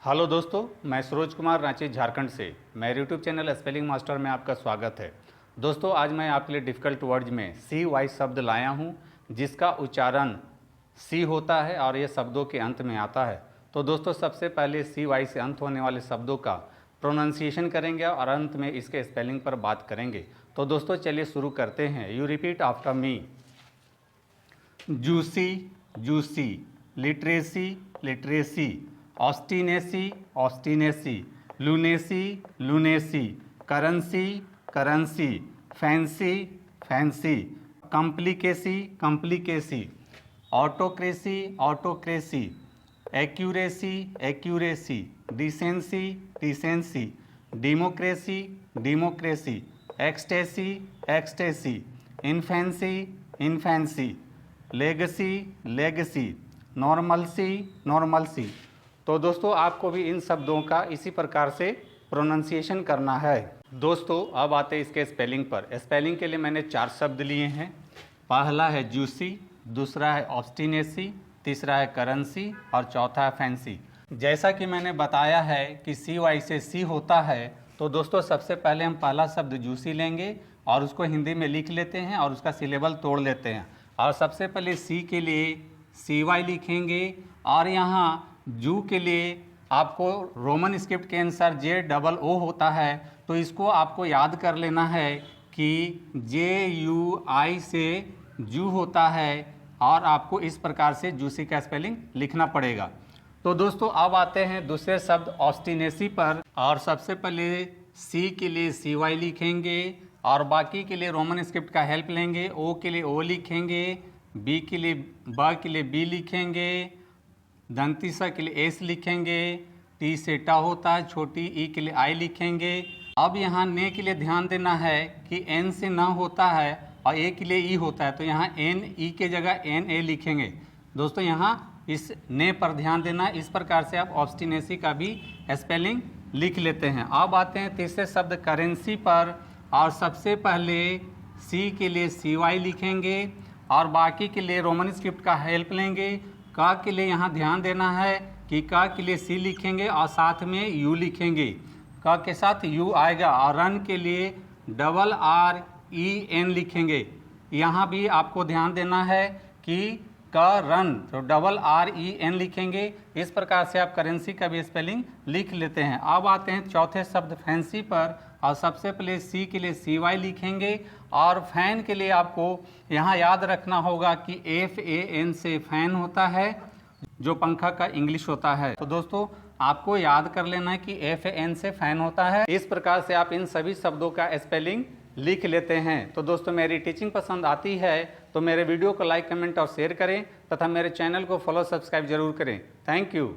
Hello दोस्तों, मैं सरोज कुमार रांची झारखंड से मेरे यूट्यूब चैनल स्पेलिंग मास्टर में आपका स्वागत है। दोस्तों, आज मैं आपके लिए डिफ़िकल्ट वर्ड्स में सी वाई शब्द लाया हूं, जिसका उच्चारण सी होता है और ये शब्दों के अंत में आता है। तो दोस्तों, सबसे पहले सी वाई से अंत होने वाले शब्दों का प्रोनाउंसिएशन करेंगे और अंत में इसके स्पेलिंग पर बात करेंगे। तो दोस्तों, चलिए शुरू करते हैं। You repeat after me. Juicy, juicy. Literacy, literacy. Obstinacy, obstinacy. Lunacy, lunacy. Currency, currency. Fancy, fancy. Complicacy, complicacy. Autocracy, autocracy. Accuracy, accuracy. Decency, decency. Democracy, democracy. Ecstasy, ecstasy. Infancy, infancy. Legacy, legacy. Normalcy, normalcy. तो दोस्तों, आपको भी इन शब्दों का इसी प्रकार से pronunciation करना है। दोस्तों, अब आते हैं इसके स्पेलिंग पर। स्पेलिंग के लिए मैंने 4 शब्द लिए हैं। पहला है जूसी, दूसरा है ऑब्स्टिनेसी, तीसरा है करेंसी और चौथा है फैंसी। जैसा कि मैंने बताया है कि सी वाई से सी होता है, तो दोस्तों सबसे पहले हम पहला शब्द जूसी लेंगे और उसको हिंदी में लिख लेते हैं और उसका सिलेबल तोड़ लेते हैं। और सबसे पहले सी के लिए सी वाई लिखेंगे और यहाँ जू के लिए आपको रोमन स्क्रिप्ट के अनुसार JOO होता है, तो इसको आपको याद कर लेना है कि JUI से जू होता है और आपको इस प्रकार से जूसी का स्पेलिंग लिखना पड़ेगा। तो दोस्तों, अब आते हैं दूसरे शब्द ऑब्स्टिनेसी पर। और सबसे पहले सी के लिए CY लिखेंगे और बाकी के लिए रोमन स्क्रिप्ट का हेल्प लेंगे। ओ के लिए O लिखेंगे, बी के लिए ब के लिए B लिखेंगे, दंतीसा के लिए S लिखेंगे, टी से टा होता है, छोटी ई के लिए I लिखेंगे। अब यहाँ ने के लिए ध्यान देना है कि N से न होता है और ए के लिए ई होता है, तो यहाँ NE के जगह NA लिखेंगे। दोस्तों, यहाँ इस ने पर ध्यान देना। इस प्रकार से आप ऑब्स्टिनेसी का भी स्पेलिंग लिख लेते हैं। अब आते हैं तीसरे शब्द करेंसी पर। और सबसे पहले सी के लिए CY लिखेंगे और बाकी के लिए रोमन स्क्रिप्ट का हेल्प लेंगे। का के लिए यहाँ ध्यान देना है कि का के लिए C लिखेंगे और साथ में U लिखेंगे। का के साथ U आएगा। और रन के लिए RREN लिखेंगे। यहाँ भी आपको ध्यान देना है कि का रन, तो RREN लिखेंगे। इस प्रकार से आप करेंसी का भी स्पेलिंग लिख लेते हैं। अब आते हैं चौथे शब्द फैंसी पर। और सबसे पहले सी के लिए CY लिखेंगे और फैन के लिए आपको यहाँ याद रखना होगा कि FAN से फैन होता है, जो पंखा का इंग्लिश होता है। तो दोस्तों, आपको याद कर लेना है कि FAN से फैन होता है। इस प्रकार से आप इन सभी शब्दों का स्पेलिंग लिख लेते हैं। तो दोस्तों, मेरी टीचिंग पसंद आती है तो मेरे वीडियो को लाइक, कमेंट और शेयर करें तथा मेरे चैनल को फॉलो, सब्सक्राइब जरूर करें। Thank you.